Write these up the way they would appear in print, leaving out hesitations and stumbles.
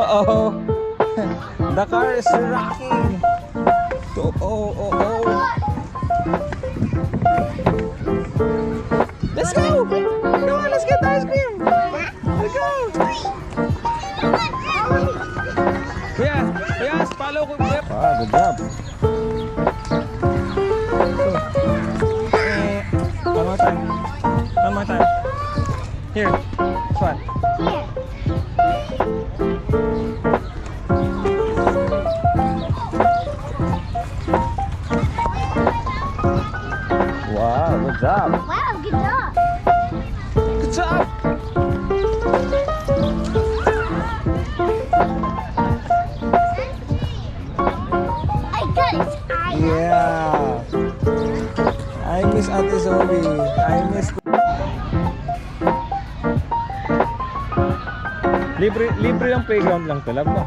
Uh-oh. The car is rocking. Oh. Let's go. Come on, let's get ice cream. Let's go. Yes, follow ko. Wow, good job. One more time. Here, this one. Wow, good job. Wow, good job. Good job. I got it. Yeah. I miss Ate Zoe. I miss. Libre ang playground lang to, love mo.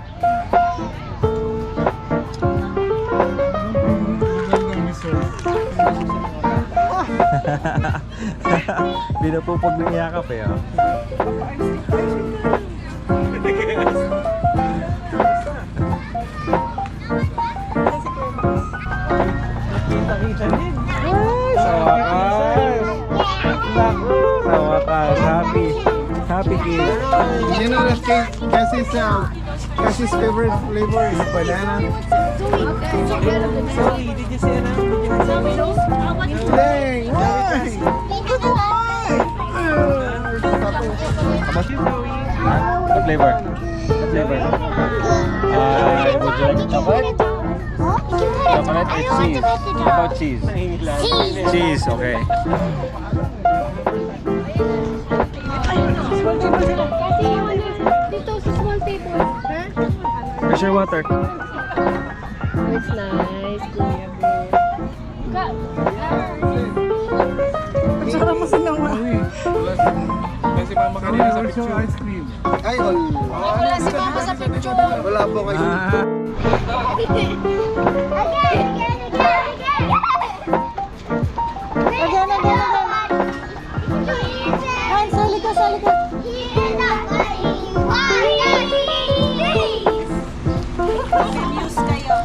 Pinapupog ng yakap eh. Oh. Sa wakas. Sa wakas. Happy kid. You know that Cassie's favorite flavor is banana. Zoe, did you say that? Dang! Why? How much? What flavor? What flavor? Would you like chocolate? Chocolate or cheese? How about cheese? Cheese, okay. Where's your water? It's nice, Kuya Bro. Sarap mo silang Kasi mama kanina sa picture. Ice cream. Ay, Wala si Mama sa picture. wala po kayo. Ay, sali ka. News kayo.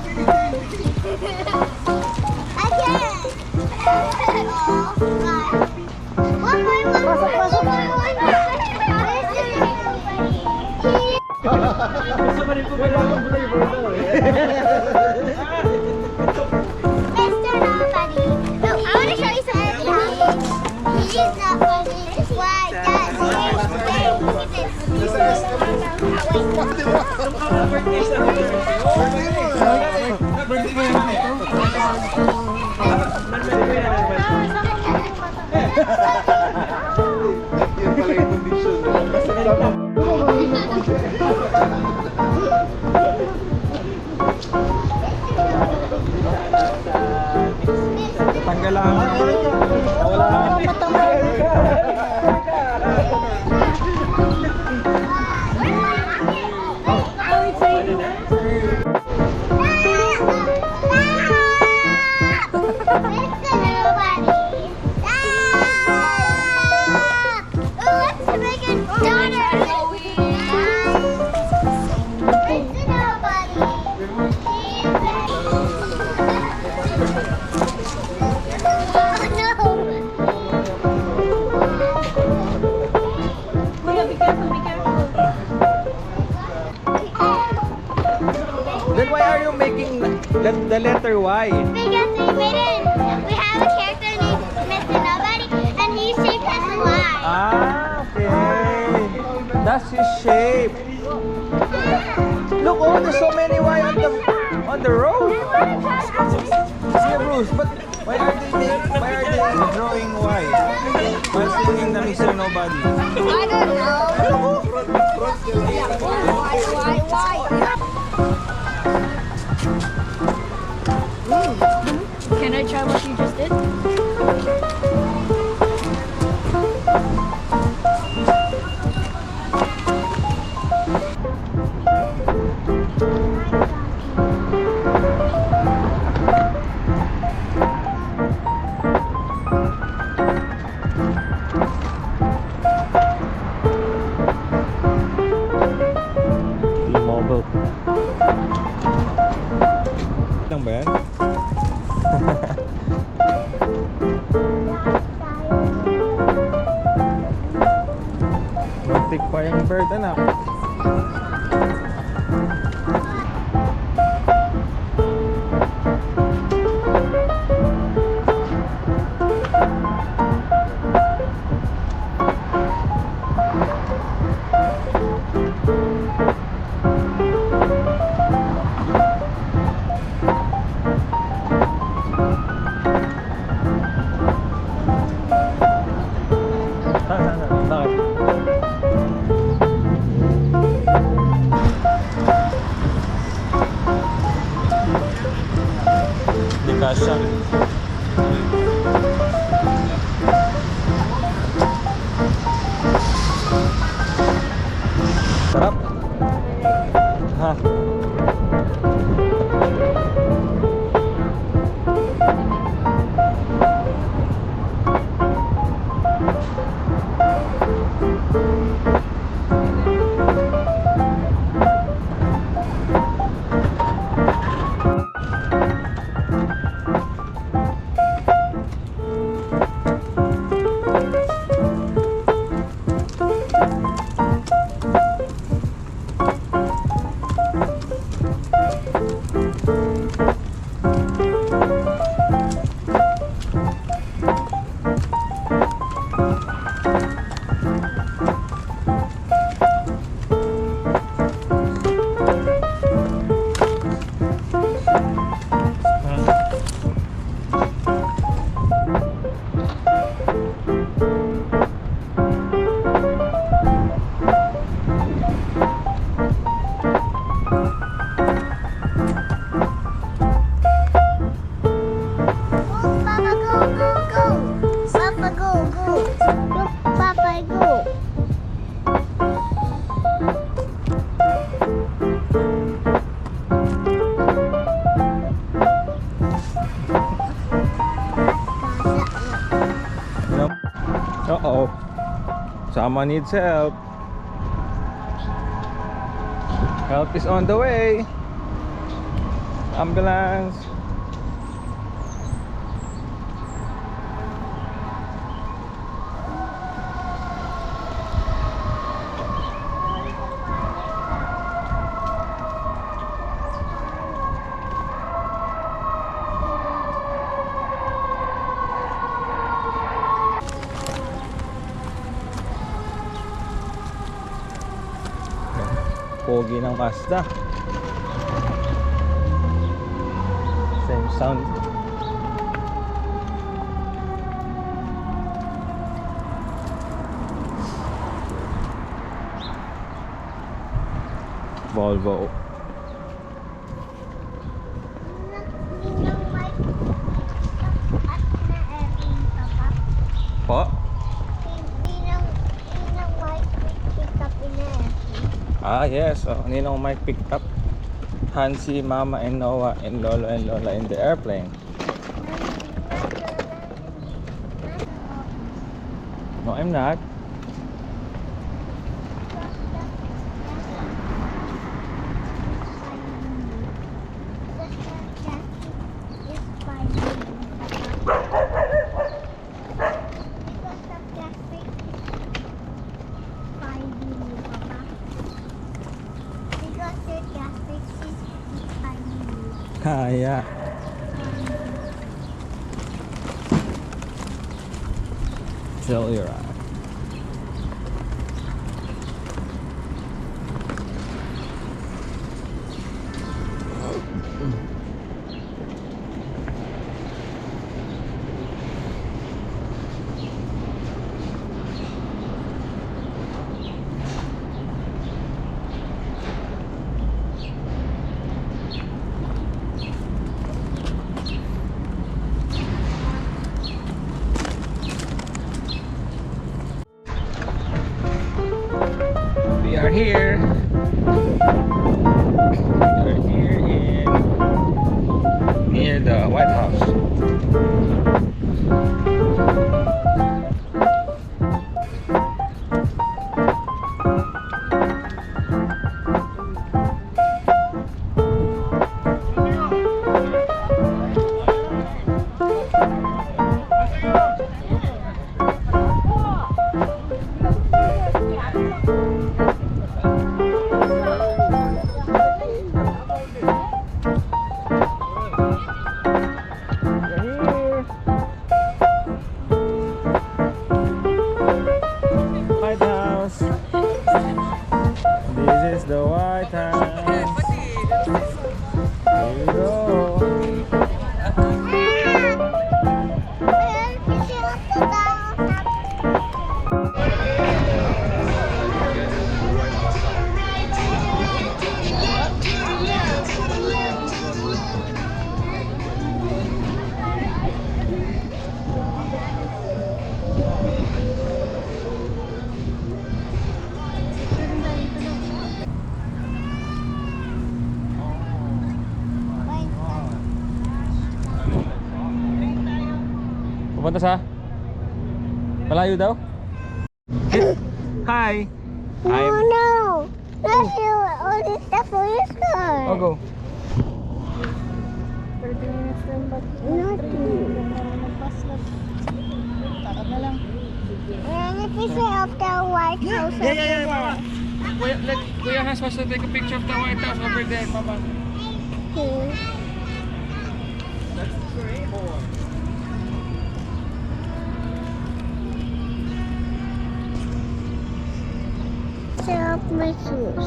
Gusto pa rin po pala ang flavor daw eh. Mr. Nobody. No, I want to show you something. He is not funny. It's why God Yan pala yung condition. Tanggal lang. Wala. Then why are you making the letter Y? Because we have a character named Mr. Nobody, and he's shaped as a Y. Ah, okay. That's his shape. Look, oh, there's so many Y on the road. See, Bruce, but why are they drawing Y while singing the Mr. Nobody? I don't know. Why? Can I try what you just did? Go. Lang ba yan? Matik pa yung bird, anak. Bakit? Hindi kasya. Sarap. Ha. Papa, go, go, go. Papa, go, go. Look, Papa, go. Nope. Uh-oh. Someone needs help. Help is on the way. Ambulance. Pogi ng Mazda. Same sound. Volvo. Ninang Mike. At na Erin, Papa. Po? Ninang Mike pick up in Erin. Ah, yes. So, Ninong Mike picked up Hansi, Mama, and Noah, and Lolo and Lola in the airplane. No, I'm not. Kaya. Chill your eye. We are here. We are here near the White House. is the White House. Here we go. Pupunta sa? Malayo daw? Hi! Oh no! That's all this stuff for your car. Oh, go. 30 minutes lang ba? Takot na lang. And if you say up the White House over there. Let Kuya Hans wants to take a picture of the White House over there, Mama. Okay. Set up my shoes.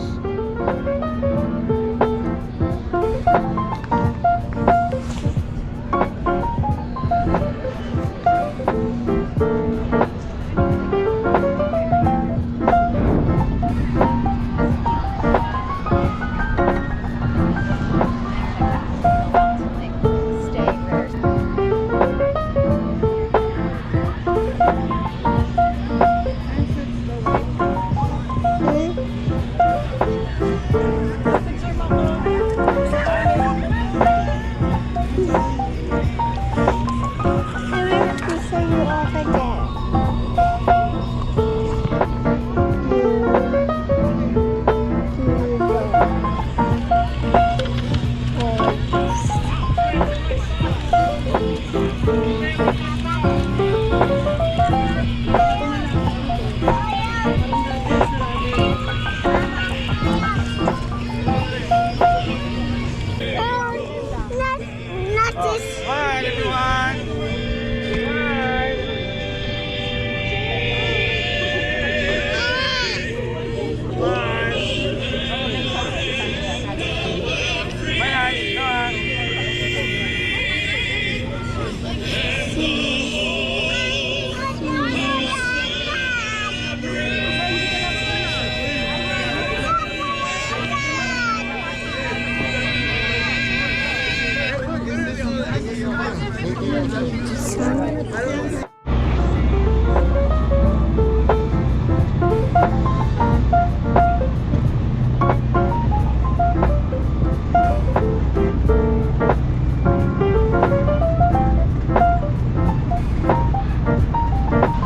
Not this. Hi, everyone!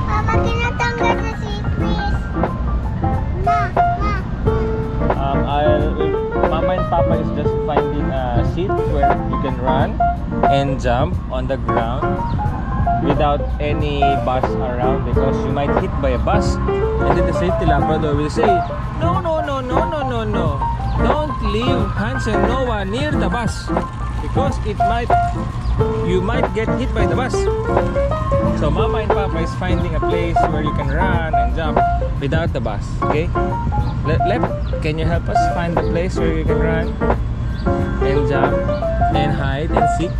Mama, tinatanggal na si Chris. Mama and Papa is just finding a seat where you can run and jump on the ground without any bus around because you might hit by a bus. And then the safety Labrador will say, no, no, no, no, no, no, no. Don't leave Hans and Noah near the bus because you might get hit by the bus. So Mama and Papa is finding a place where you can run and jump without the bus. Okay? Can you help us find the place where you can run and jump and hide and seek?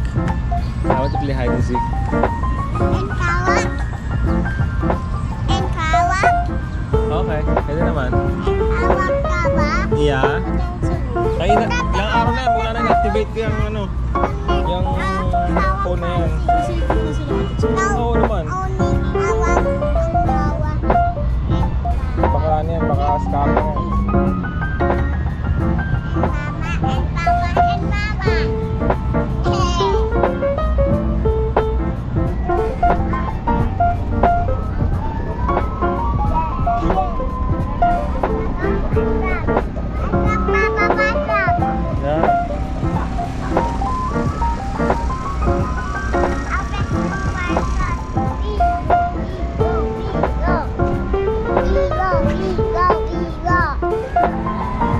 I want to play hide and seek. And kawak. And kawak. Okay, pwede naman. And kawak. Yeah. Ay, ilang araw na yan, mula na activate ko yung yung phone na yan. Oo naman. Only kawak. Ang kawak. Baka ano yan, baka scammer yan. And Papa and Mama. Hey. Yeah.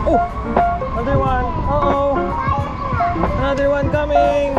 Oh! Another one! Uh-oh! Another one coming!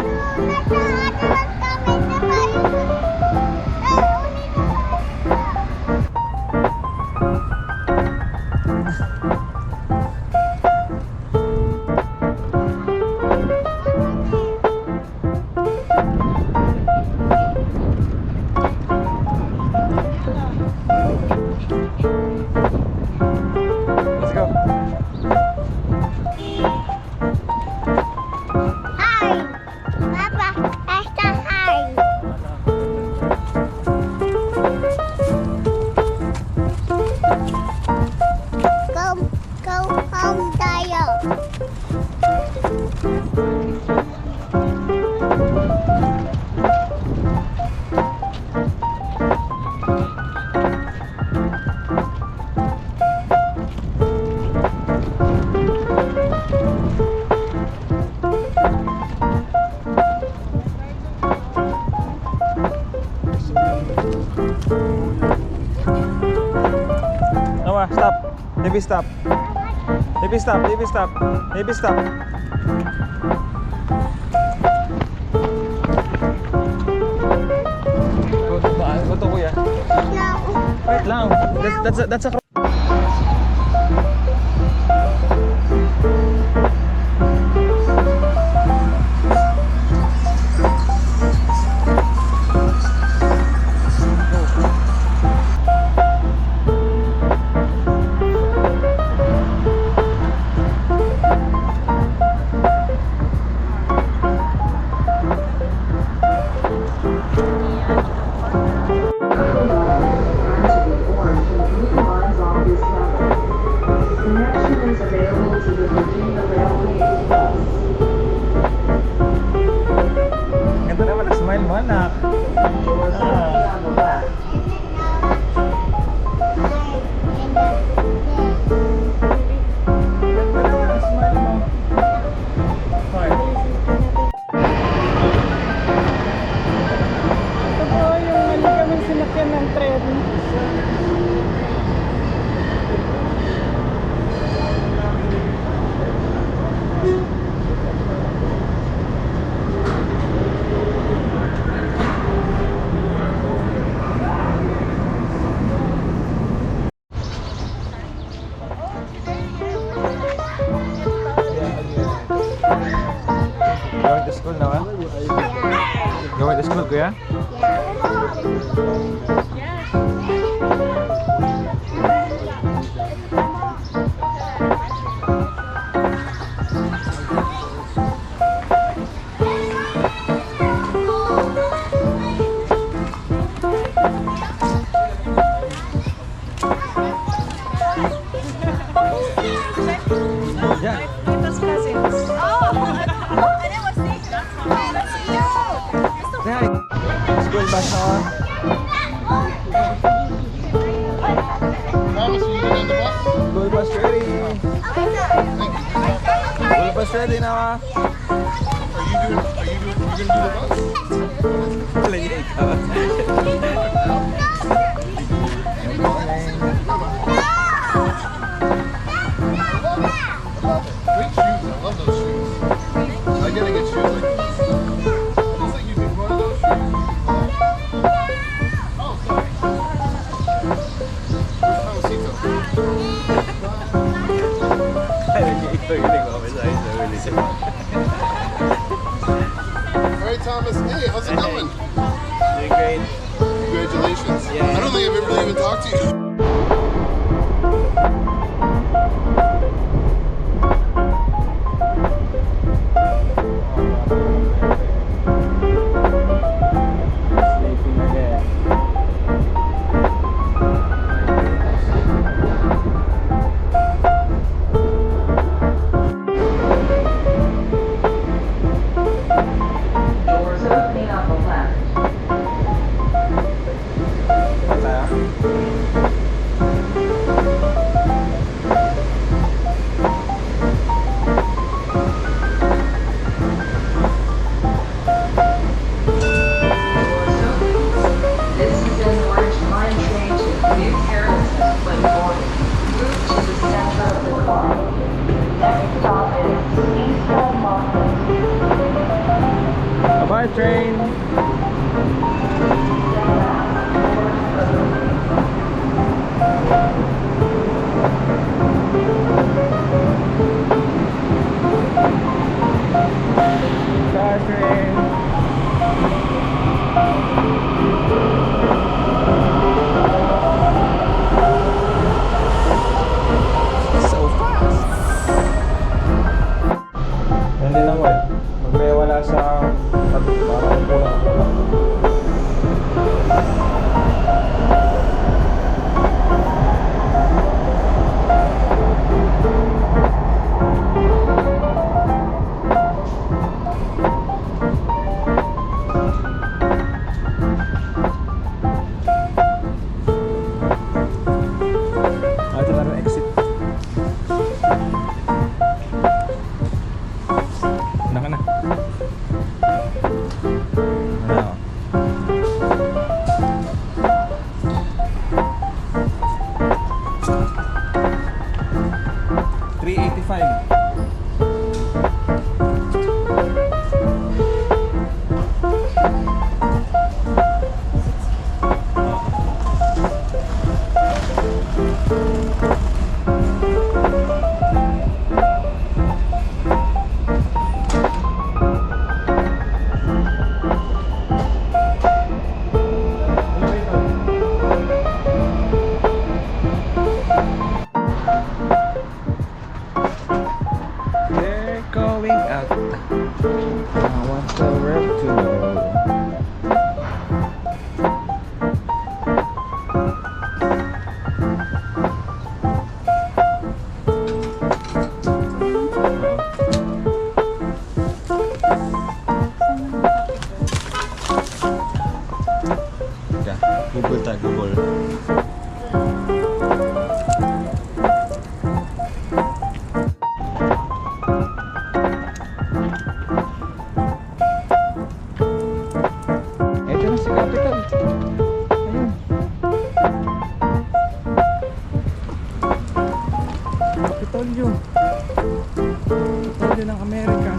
home tayo. Noah, stop. Baby, stop. Baby, stop. Baby, stop. Baby, stop. Ano to, kuya? No. Wait lang. That's a Ganda naman ang smile mo, anak. Ganda naman ang smile mo. Fine. Ito po yung mali kami sinakyan ng tren. Going to school now, huh? Going to school, kuya? Yeah. Tito's cousins. Yeah. School bus on. Thomas, you get on the bus? School bus ready. School bus ready now. You gonna do the bus? Wala niya ikaw. Great shoes. I love those shoes. I gotta get shoes like this. Looks like you've been running those shoes. Oh, sorry. Where's Tomasito? Wala niya ikaw yung nag-office sa huli siya. All right, Thomas. Hey, how's it going? Doing great. Congratulations. Yeah. I don't think I've ever even talked to you. Sleeping again. Doors opening on the left. Tayo. Doors open. This is an orange line train to New Paris and Claiborne. Move to the center of the car. Next stop is Eastbound Boston. Bye, train. Bye, train. So fast. Hindi lang, wait. Pag may wala sa parang kulang-kulang. They're going out. I want the world to know. Yeah, Google tayo, Google. Ito na si Capital. Ayun. Kapitolyo. Kapitolyo ng Amerika.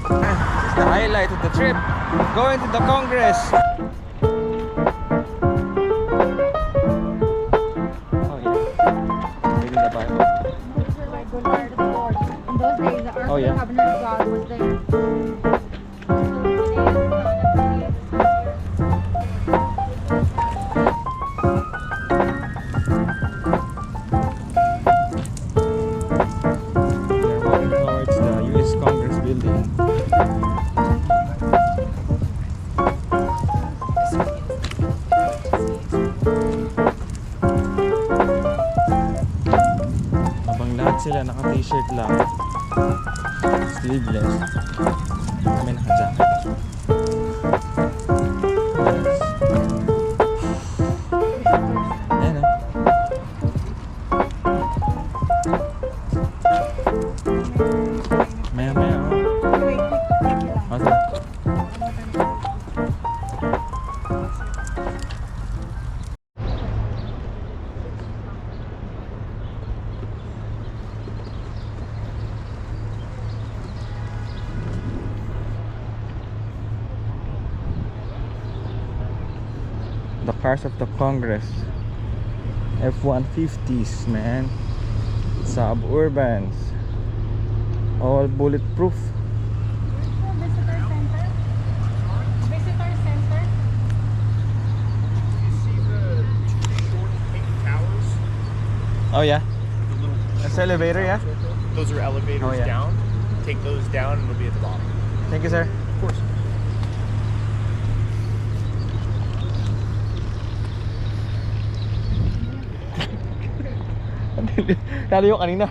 This is the highlight of the trip. Going to the Congress. Oh yeah. Reading the Bible. Regular Lord. In those days, the Ark Oh, yeah. of the Covenant of God was there. We are walking towards the U.S. Congress building. Habang lahat sila naka-t-shirt lang, sleeveless, kami naka-jacket. Yes. Ayan ah. Maya maya oh. Wait, wait lang. Oh, tara. The cars of the Congress, F-150s, man, suburbans, all bulletproof. Visitor center. Visitor center. You see the short pink towers? Oh yeah, The little that's the elevator, yeah. Those are elevators Oh, yeah. down. Take those down and it'll be at the bottom. Thank you, sir. Of course. Lalo yung kanina.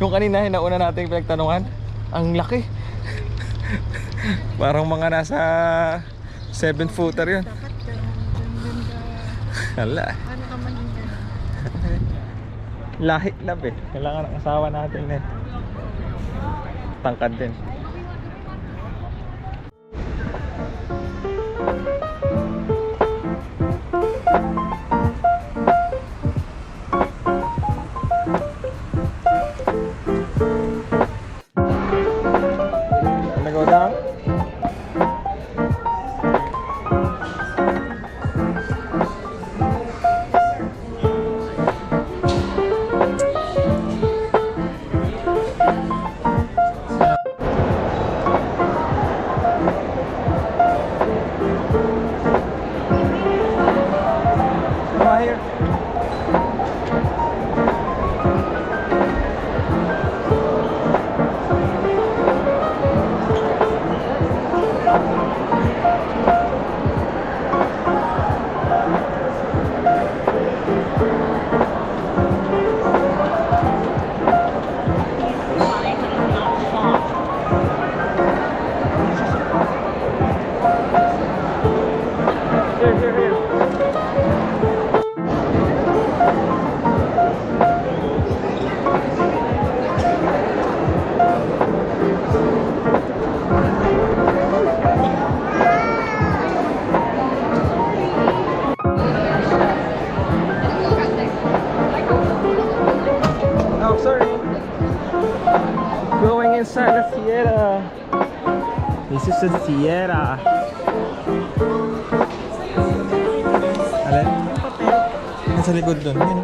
Yung kanina, yung nauna nating pinagtanungan, ang laki. Parang mga nasa 7-footer yun. Dapat ganun ka. Hala. Ano ka maging ganun? Lahi love eh. Kailangan ng asawa natin eh. Tangkad din. Wanna go down? Come on here. Here, here, here. This is the Sierra. Alin? Nasa likod dun. Yun.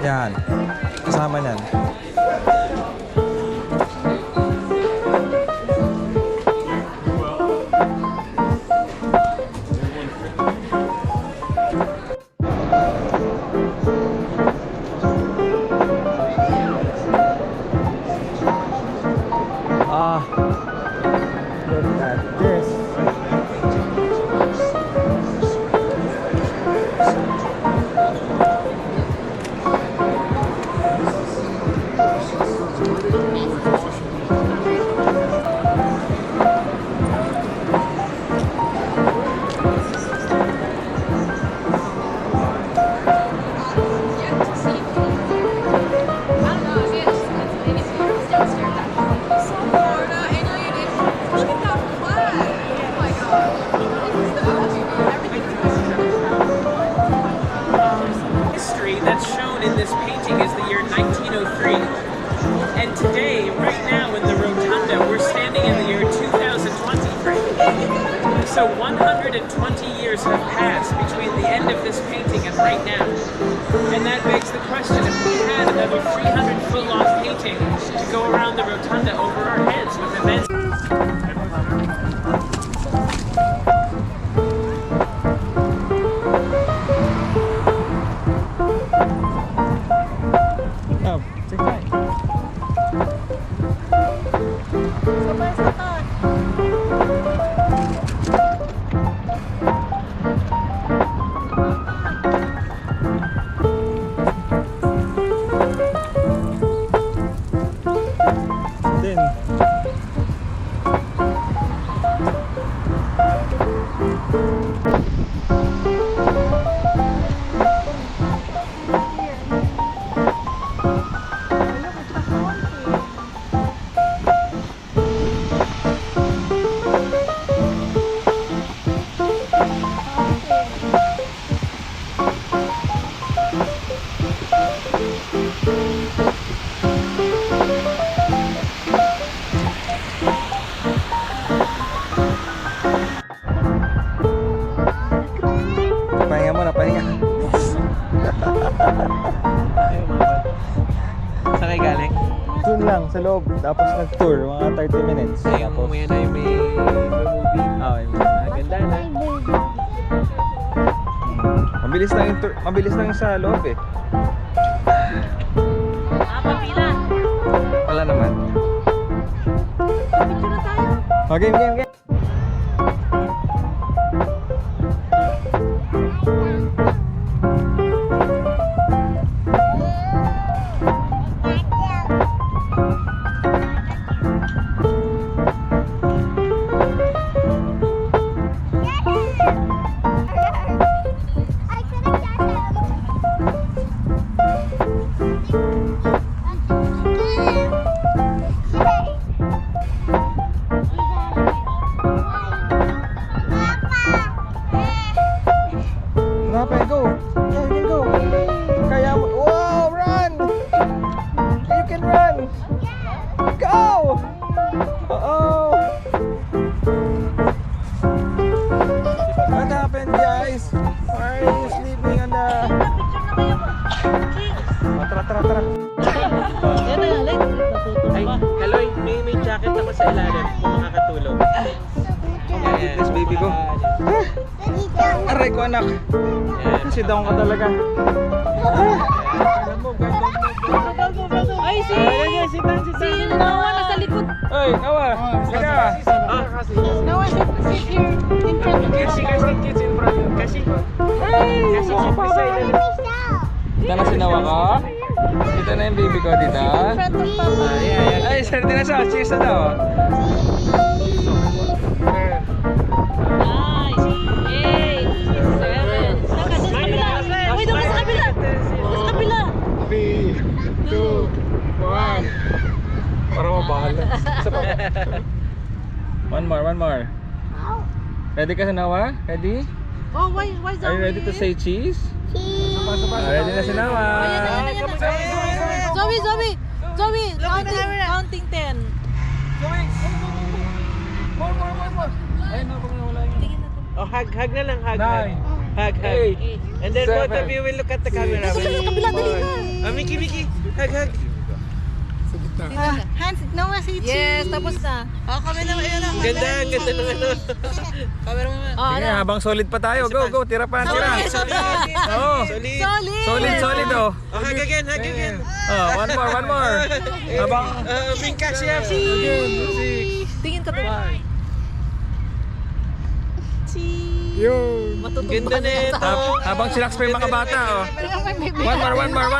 Yan. Kasama niyan. Look at this. History that's shown in this painting is the year 1903. And today, right now in the rotunda, we're standing in the year 2023. So 120 years have passed between the end of this painting and right now. And that begs the question, if we had another 300-foot-long painting to go around the rotunda over our heads with immense... Oh, take mine. Then pahinga muna, pahinga. Saan kayo galing? Doon lang sa loob, tapos nag-tour mga 30 minutes. Ayun, Tapos mamaya na yung may movie. ay, Ganda na. mabilis lang yung tour, mabilis lang yung sa loob eh. Papila. Wala naman. Picture na tayo. Oh, game, game, game. Papa, go! Yeah, you can go! Kaya mo! Wow! Run! You can run! Go! Uh-oh! What happened, guys? Why are you sleeping on the... Oh, tara, tara, tara! Yan na, like, Ay, Kaloy, may jacket ako sa ilalim kung makakatulong. Yan, This baby ko. Aray ko, anak! Kasi down ka talaga. Ay, si Noah nasa likod. Hey, Noah! Saka! Noah, sit here in front of Kasi kids in front. Kasi Ay! Kita na si Noah ko? Kita na yung baby ko dito. In front of Papa. Ay, swerte na siya. Cheers na daw. Nice. 8, 7. Saka sa kabila. Uy, doon ka sa kabila. Sa kabila. 3, 2, 1. Para mabahala. One more. Ready ka sa Noah? Ready? Oh, why Are you ready to say cheese? Ready na si Noah. Zoe, counting 10. Oh, hug na lang, hug. Hug. And then both of you will look at the camera. Mickey, hug. Hands, no more seats. Yes, tapos na. Kami na, ayun na. Ganda ng ano. Camera mo. Sige, habang solid pa tayo. Go, tira pa, tira. Oo. Solid, oh. Oh, hug again. Oh, one more. Habang Being cashier. Tingin ka to. Ganda na ito. habang sinakspray mga bata, oh. One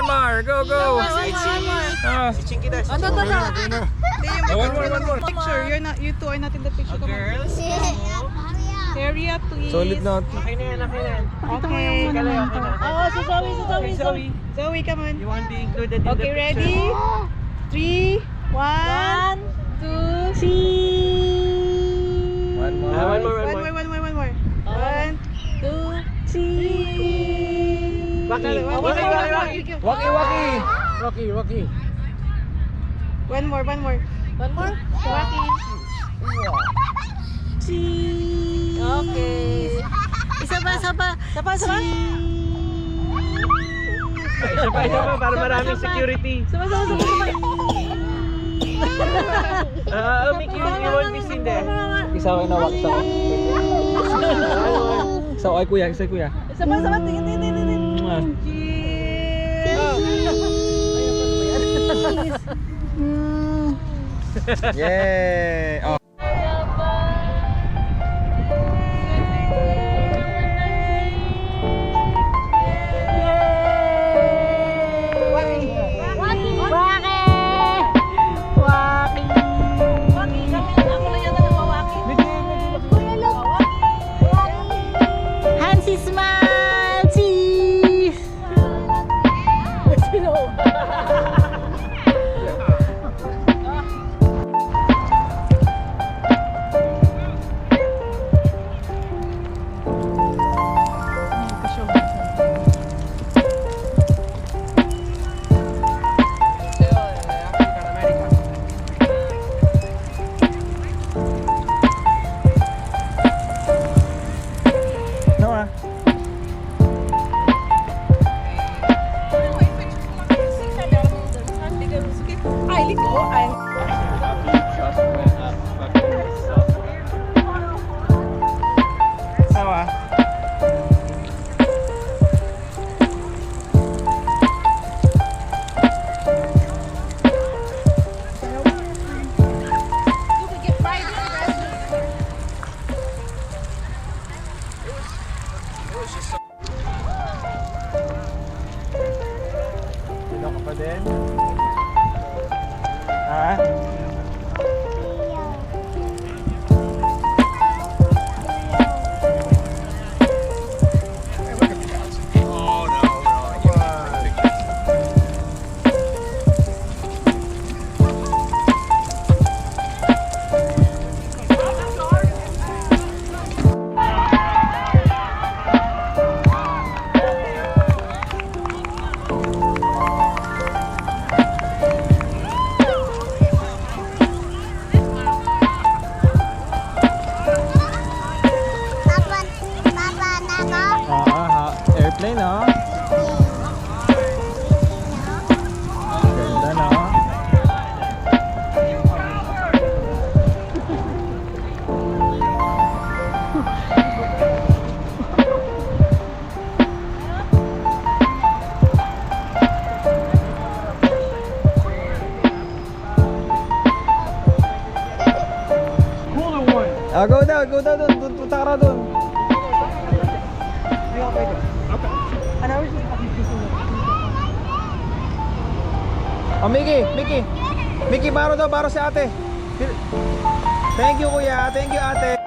more. Go. Ah. Chinky dash. Ano? One more. Picture. You two are not in the picture. Come on. Girls. Hurry up, please. Solid na. Okay na yan. Okay. Okay na. Oh, si Zoe. Zoe, come on. You want to be included in the Okay, picture? ready? 3, 1, 2, 3. One more. One more. One more. 1, 2, 3. Waki. One more. Waki. Okay. Isa pa. Isa pa, para maraming security. Sama. Mickey, you want this in there? Isa ko na waki sa. Isa ko ay kuya. Isa pa. Tingin. Yay! Oh. Hansi smile, cheese. Noah. Noah. Sino ka pa din? Ha? Airplane, oh. Ganda, no? Go daw doon. Punta ka raw doon. Oh, Mickey, baro si ate. Thank you, kuya. Thank you, ate.